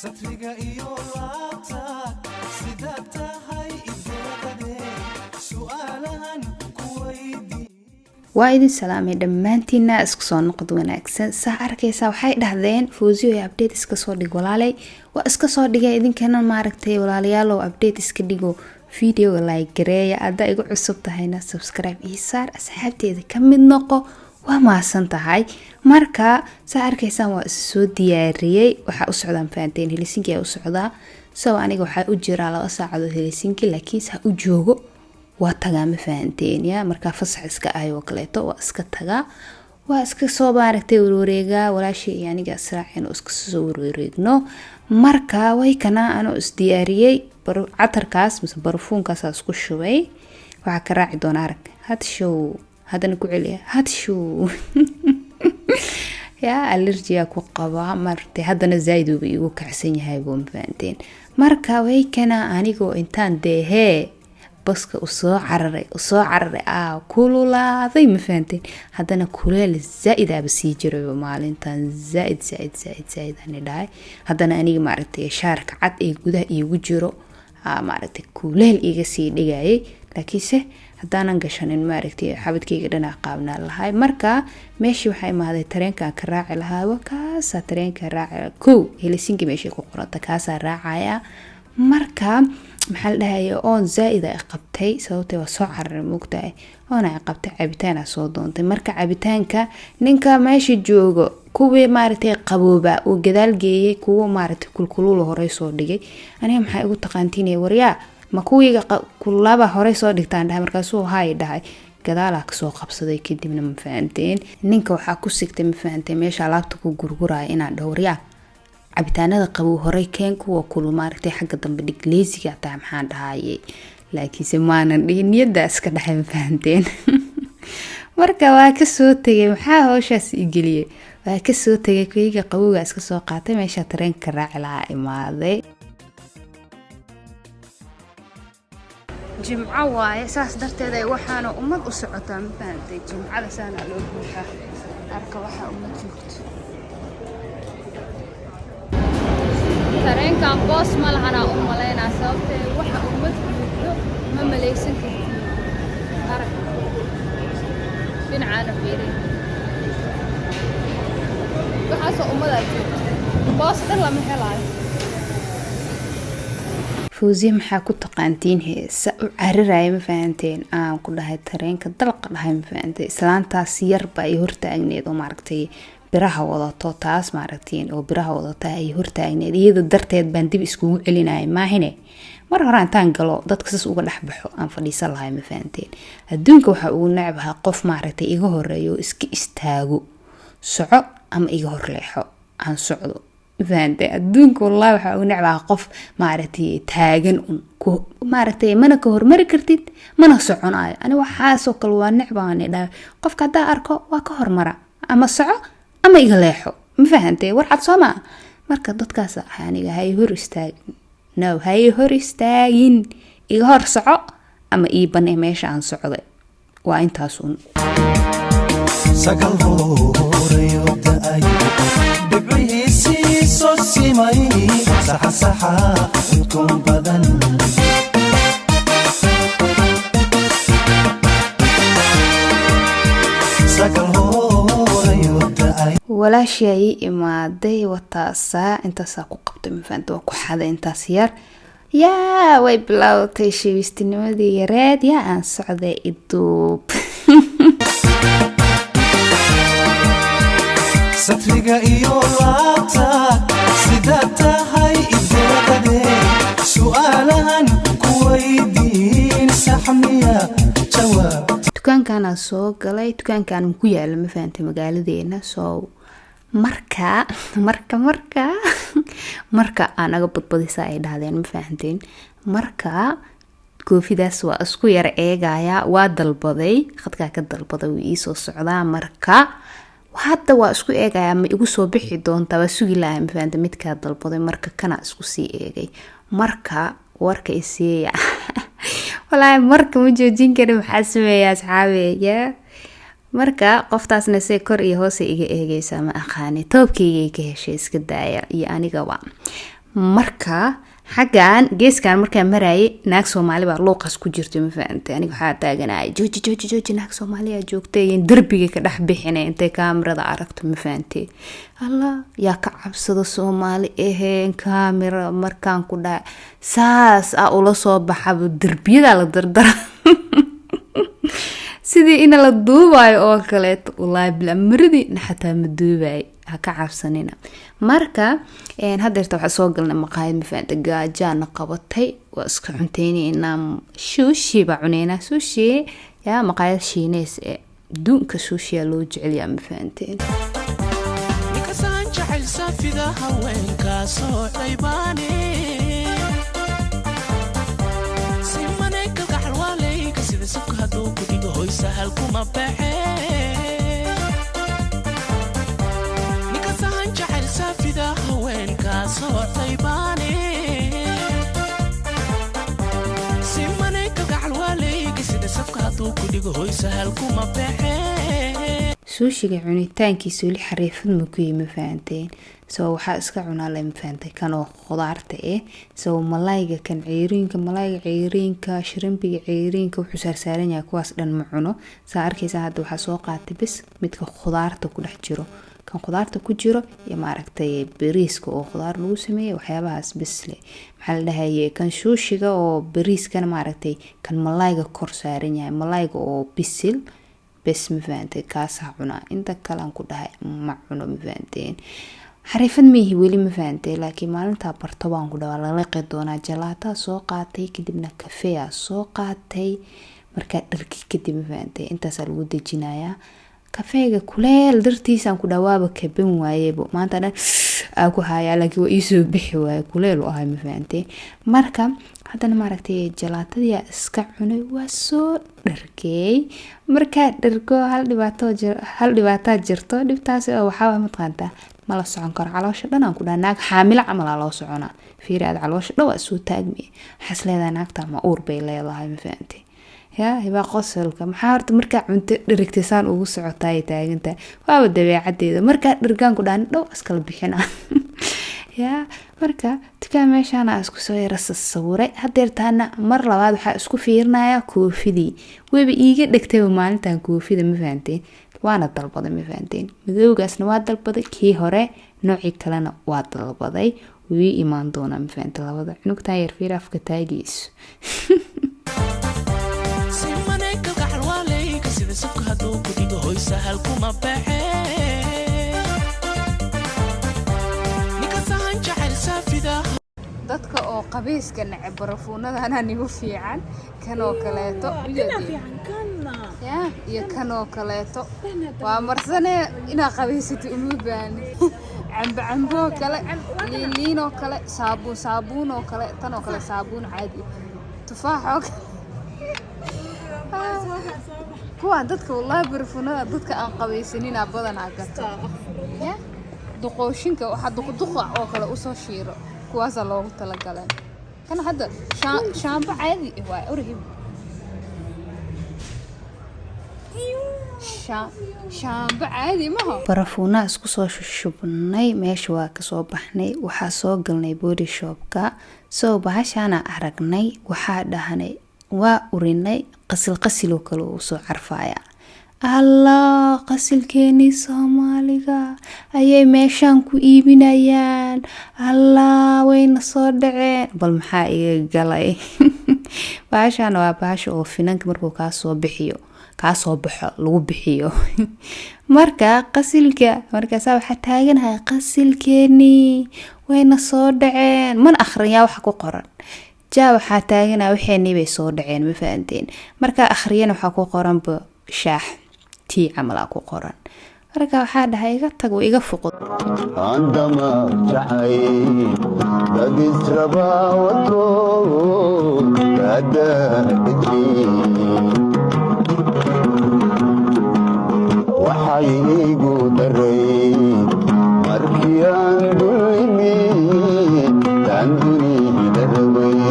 satriga iyo laabta sida tahay idade su'aalahan ku weydi waa idin salaamay dhammaantiina isku soo noqod wanaagsan saa arkaysa waxay dhahdeen Fawziyo ay update iska soo dhig walaalay waa iska soo dhigay idinkana maaragtay walaalayaal oo update iska dhigo video like gareeya ada igu cusub tahayna subscribe ii saar asxaabteeda ka mid noqo waa maasan tahay marka saa arkaysan waa soo diyaariyay waxa u socdaan faanteen Helsinki ay u socdaa soo aniga waxa u jira 2 saacadood Helsinki laakiin sa u joogo waa tagaa ma faanteen ya marka fasax iska ayo kaleeto waa iska tagaa waa iska soo baaragtay wareega walaashii aniga israaceen iska soo wareegno marka way kana aan is diyaariyay catarkaas mise barfuunkaas isku shubay waxa ka raaci doona arag had show hadana ku celiya had show ya allergiya ku qaba martay hadana zaid uu igu kacsan yahay buu faanteen marka way kana anigo intaan dehe baska u soo cararay kululaaday ma faanteen hadana kuleel zaid aba sii jiray maalintan zaid ani dhaay hadana aniga maartay shaarka cad ee gudaha iigu jiro maartay kuleel iga sii dhigayay laakiinse hadaanan gashanin maartay xabadkayga dhanac qaabnaa lahay marka meeshii waxay imaaday tareenka ka raaci lahaa wakaas tareenka raaci ko Helsinki meeshii ku qoranta kaas raacaya marka maxal dhahay oo zaid ay qabtay sababtoo waa soo carar mugtaay oo ay qabtay cabitaan soo doontay marka cabitaanka ninka meeshii joogo kuwii maartay qabooba oo gadaal geeyay kuwa maartay kulkulul hore soo dhigay aniga maxay ugu taqaantinay waryaa ma kuwiga kulaba hore soo dhigtaan dhahay markaas uu hay dhahay gadaal ka soo qabsaday kadibna ma faanteen ninka waxa ku sigtay ma faanteen meesha alaabta ku gurguraay inaan dhowriyaa cabitaanada qabow hore keen kuwa kulul maartay xagga dambe dhig leesiga taa maxaan dhahay laakiin se maanan niyada iska dhaxay ma faanteen marka waa ka soo tagay waxa hawshaas igeliyay waa ka soo tagay kuyga qabowga iska soo qaatay meesha tareenka raaci lahaa imaaday jimco waaye saas darteed ay waxaana umad u socotaa ma faantay jimcada saana loo buuxaa arka waxa uma joogto tareenkan boos ma lahana u maleynaa sababtee waxa umad buuxdo ma maleysan kartiin arag dhinacaana fiirin waxaasoo umada joogto boos dhan lama helaayo Fawziyo maxaa ku taqaantiin heesa u cararay ma faanteen aan ku dhahay tareenka dalqa dhahay ma faantay islaantaas yar ba ay hortaagneed oo maaragtay biraha wadato taas maaragtiin oo biraha wadata ay hortaagneed iyada darteed baan dib isku celinay maahine mar hore intaan galo dadka sas uga dhaxbaxo aan fadhiisan lahay ma faanteen adduunka waxa uu nacbaha qof maaragtay iga horeeyo iska istaago soco ama iga horleexo aan socdo faantay adduunka wallahi waxa uu nacbaha qof maaragtay taagan ku maaragtay mana ka hormari kartid mana soconayo ani waxaas oo kale waa nacbaan dhaa qofka hadaa arko waa ka hormara ama soco ama iga leexo ma faantay war cad Soomaa marka dadkaas aniga hay hor istaagin hay hor istaagin iga hor soco ama ii banay meesha aan socday waa intaas un sagal horeeyo taay dibciisi soo simay saxa kun badan sagal walaashii imaaday wataasa intaas ku qabtay ma faanto ku xaday intaas yar yaa way bilowday shiistinimadii yareed yaa aan socday idoob satriga iyo laabta sida tahay idade su'aalahan ku weydiin saxmiya jawaab dukaankan soo galay dukaankan ku yaala ma faantay magaaladeena soo marka marka anaga badbadisa ay dhahdeen ma fahanteen marka koofidaas waa isku yar eegaya waa dalbaday khadka ka dalbaday uu ii soo socdaa marka hadda waa isku eegaya ma igu soo bixi doontaa waa sugi lahaa ma fahanteen midka dalbaday marka kana isku sii eegay marka warka isiya walahi marka ma joojin karo maxaa sameeyaa asxaabeeya marka qoftaasna see kor iyo hoos iga eegaysa ma aqaani toobkayga ka heshay iska daaya iyo anigaba marka xagan geeskan markaan marayay naag Soomaali baa luuqas ku jirto ma fahamtay aniga waxa taaganay jooji naag Soomaali joogtay in darbiga ka dhex bixinay intay kaamirada aragto ma fahamtay Allah yaa ka cabsado Soomaali kaamira markaan ku dhac saas ula soo baxaba darbiyada la dardara sidii in la duubayo oo kale wallahi bila maridi xataa ma duubay ha ka cabsanina marka hadeerta waxa soo galnay maqaayad ma faanta gaajana qabatay waa iska cunteynayna sushi ba cuneyna sushi ya maqaayad Shiinees dunka sushi loo jecel yaa ma faanteen nikasaan jacayl safida haweenka soo dhaybane سبك هدو كديدو هوي سهل كوما بحي نيكا سهان جعل سافدا هوين كاسو طيباني سيماني كالقعل والي كسيدا سبك هدو كديدو هوي سهل كوما بحي suushiga cunitaankiisu li xariifad ma ku yimi faanteen soo waxa iska cunaa la faantay kan oo khudaarta soo malayga kan ceeriinka malayga ceeriinka shrimbiga ceeriinka wuxuu saarsaaran yahay kuwaas dhan ma cuno saa arkaysa hadda waxa soo qaatay bis midka khudaarta ku dhex jiro kan khudaarta ku jiro iyo maaragtay bariiska oo khudaar lagu sameeyay waxyaabahaas bisle maxaa la dhahaye kan suushiga oo bariiskana maaragtay kan malayga kor saaran yahay malayga oo bisil bes ma faantay kaas cuna inta kale aan ku dhahay ma cuno ma faanteen xariifad mihi weli ma faantay laakiin maalinta barto baan ku dhawa la liqi doona jalaato soo qaatay kadibna kafee soo qaatay marka dharki kadib ma faantay intaas lagu dejinaya kafeega kuleel dartiisaan ku dhawaaba kaban waayebo maanta dhan ku haya laakiin waa isoo bixi waay kuleel oo ahay ma faantay marka haddana maaragtay jalaatadii iska cunay waa soo dharkay marka dharko hal dhibaato jirto dhibtaas waxa waa matqaanta ma la socon karo caloosha dhan aan ku dhaanaag xaamil camal loo socona fiiraad caloosha dhaw soo taagmi xasleeda naagta ma uur bay leedahay ma faantay ya hiba qosolka maxaa horta marka cunto dharigtisaan ugu socotay taaganta waa dabeecadeeda marka dhargaan ku dhaan dhaw iskala bixina ya marka tukaa meeshaan isku soo yarasawray hadeertaana mar labaad waxa isku fiirnaya koofidii weba iiga dhigtay maalintan koofida ma faanteen waana dalbaday ma faanteen madowgaasna waa dalbaday kii hore nooci kalena waa dalbaday wii imaan doona ma faanteen labada cunugtan yar fiir afka taagiis سيماني كالقعل والي كسيدا سبك هدو كديدو هوي سهل كوما بحي dadka oo qabiiska nacib barafuunadana nigu fiican kanoo kaleeto ya iyo kanoo kaleeto waa marsane ina qabiisatu uma baani cambo kale liinoo kale saabuun oo kale tan oo kale saabuun caadi tufaax kuwa dadka wallahi barafuunada dadka aan qabiisanina badan gato ya duqooshinka waxa duqduqa oo kale u soo shiiro kuwaas loogu tala galay kana hadda shaambo caadi waa urhib shaambo caadi ma aha barafuuna isku soo shubnay meesha waa ka soo baxnay waxa soo galnay body shopka soo bahashana aragnay waxa dhahanay waa urinay qasil oo kale oo soo carfaaya Allah qasilkeeni Soomaaliga ayay meeshan ku iibinayaan Allah wayna soo dhaceen bal maxaa iga galay baashan waa baasha oo finanka markuu ka soo baxo lagu bixiyo marka qasilka markaas waxa taaganahay qasilkeeni wayna soo dhaceen man akhriya wax ku qoran jaa waxa taagana waxeenii bay soo dhaceen ma faanteen marka akhriyana waxa ku qoran shaax tii camal ku qoran marka waxaa dhahay iga tag oo iga fuqud عندما جحي بديس رباوتو بدا ادري وحينيقو دري مركيان دلمي تندني دربي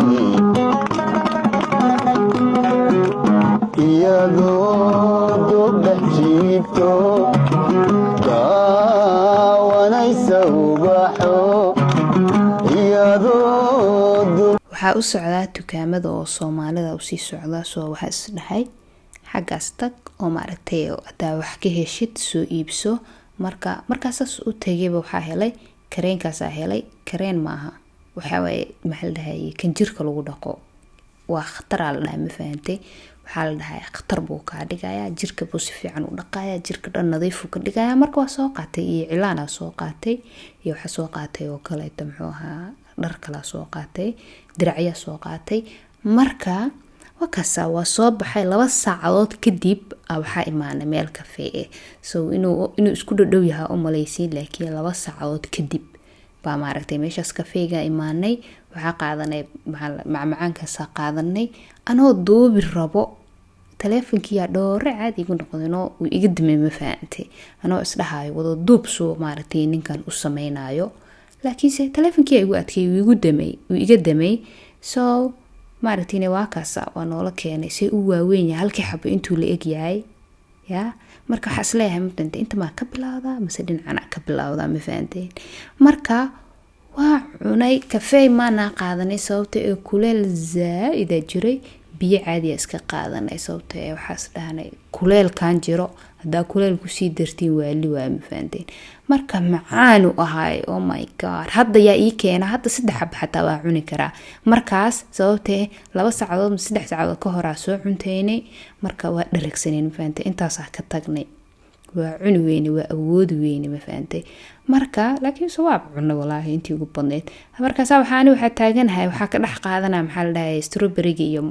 يا دو بحجيبتو waxaa u socdaa dukaamada oo Soomaalida u sii socda soo waxa is dhahay xagaas tag oo maaragtay hadaa wax ka heshid soo iibso markaas u tagayba waxa helay kareenkaas helay kareen maaha waxa way maxal dhahay kan jirka lagu dhaqo waa khatar la dhahay ma fahantay waxaa la dhahay khatar buu ka dhigayaa jirka buu si fiican u dhaqayaa jirka dhan nadiif u ka dhigayaa marka waa soo qaatay iyo cilaana soo qaatay iyo waxa soo qaatay oo kale muxuu ahaa dhar kala soo qaatay diracya soo qaatay marka wakasa waa soo baxay 2 saacadood kadib waxa imaanay meel kafee inuu isku dhow yahay oo malaysiin laakiin 2 saacadood kadib baa maaragtay meeshaas kafeega imaanay waxa qaadanay macmacaanka sa qaadanay anoo duubi rabo telefonkiya dhoore caadi igu noqdayno uu iga damay ma fahamtay anoo isdhahayo wada duub soo maaragtay ninkan u sameeynayo laakiin se telefonkiya igu adkay uu iga damay so maaragtay waa kaasa waa noola keenay si uu waaweyn yahay halkii xabo intuu la eg yahay ya marka waxa isleeyahay mudanta inta ma ka bilawda mise dhinacana ka bilawda ma fahanteen marka waa cunay kafee maana qaadanay sababta ee kuleel zaa'ida jiray biyo caadi iska qaadanay sababta ee waxa isdhaanay kuleel kan jiro hadaa kuleel ku sii dartiin waali waa ma fahanteen marka macaan u ahay oh my god hadda yaa ii keena hadda 3 xab xataa waa cuni karaa markaas sababta 2 saacadood 3 saacadood ka hor soo cunteynay marka waa dhalagsaneen ma fahanteen intaas ka tagnay waa cuni weyn waa awood weyn ma fahanteen marka laakiin sawaab cunno walaahi intii ugu badneed markaas waxa taaganahay waxa ka dhax qaadana maxaa la dhahay strawberry iyo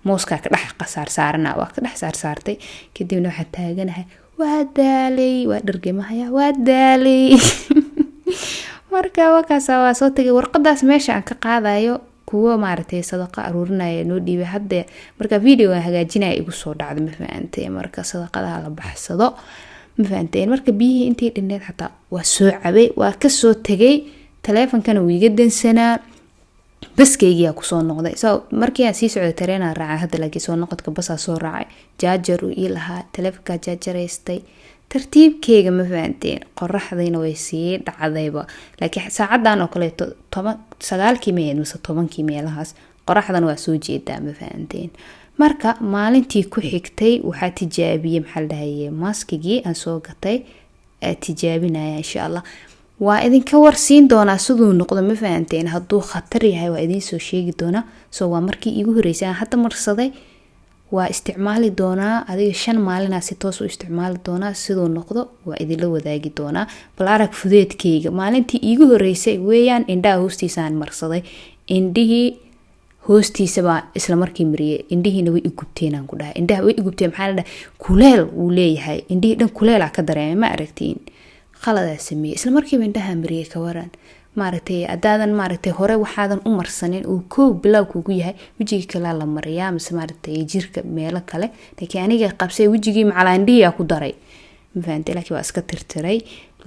mooska ka dhax qasaar saarana waa ka dhax saartay kadibna waxa taaganahay waa daalay waa dhargamaha waa daalay marka wakaas waa soo tagay warqadaas meesha aan ka qaadayo kuwa maaragtay sadaqa aruurinaya noo dhiibay hadda marka video aan hagaajinay igu soo dhacday ma fahamtay marka sadaqada la baxsado ma fahanteen marka biyihii intii dhineed xataa waa soo cabay waa ka soo tagay telefonkana uu iga dansanaa baskeygiya ku soo noqday markii aan sii socday tareena raacay hadda laakiin soo noqodka bas soo raacay jaajar uu ii lahaa telefonka jaajareystay tartiibkeega ma fahanteen qoraxdayna way sii dhacdayba laakiin saacadan oo kale 9 mise 10 meelahaas qoraxdan waa soo jeedaa ma fahanteen marka maalintii ku xigtay waxa tijaabiyay maxal dhahaye maskigi aan soo gatay tijaabinaya insha Allah waa idinka warsiin doona sidoo noqdo ma fahanteen haduu khatar yahay waa idin soo sheegi doona soo waa markii igu horeysay hadda marsaday waa isticmaali doona adiga 5 maalin si toos u isticmaali doona sidoo noqdo waa idin la wadaagi doona bal arag fudeedkeyga maalintii igu horeysay weeyaan indhaha hoostiisaan marsaday indhihii hoostiisa baa isla markii mariyay indhihiina way igubteenaan ku dhahay indhaha way igubteen maxaa la dhahay kuleel uu leeyahay indhihii dhan kuleela ka dareemay ma aragtiin qalada sameeyay isla markii indhaha mariyay ka waran maaragtay adaadan maaragtay hore waxaadan u marsanin oo koob bilow kugu yahay wajiga kala la mariyaa mise maaragtay jirka meel kale laakiin aniga qabsay wajigii macalaandhiya ku daray ma fahanteen laakiin waa iska tirtiray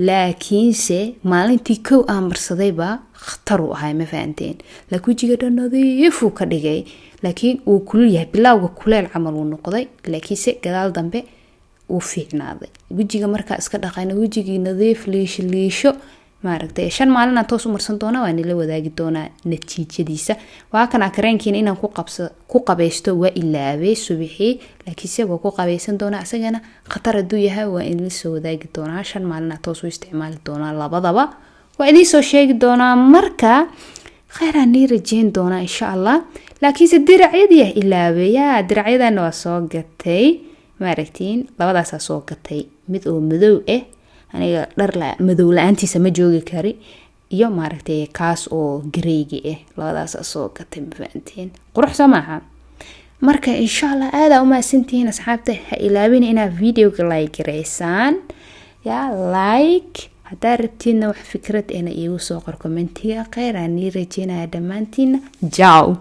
laakiin se maalintii koow aan marsaday ba khatar u ahay ma fahanteen laakiin wajiga dhan nadiif uu ka dhigay laakiin uu kulul yahay bilowga kuleel camal uu noqday laakiin se gadaal dambe uu fiicnaaday wajiga marka iska dhaqayna wajigii nadiif liisho maaragtay 5 maalin aan toos u marsan doona waan la wadaagi doona natiijadiisa waa kana kareenkiina inaan ku qabaysto waa ilaabay subaxii laakiin se waa ku qabaysan doona asagana khatar haduu yahay waa in la soo wadaagi doona 5 maalin aan toos u isticmaali doona labadaba waa idin soo sheegi doona marka khayran rajeen doona insha Allah laakiin se diracyadii ilaabay diracyadana waa soo gatay maaragtiin labadaas soo gatay mid oo madow aniga dhar la madow la'aantiisa ma joogi kari iyo maaragtay kaas oo greyga labadaas soo gatay ma fahanteen qurux samaha marka insha Allah aad u maasantiin asxaabta ha ilaabin inaad video-ga like gareysaan يا لايك هدا ربتينا wax fikrad ina iigu soo qor commentiga khayr aan rajeenaya dhamaantiin ciao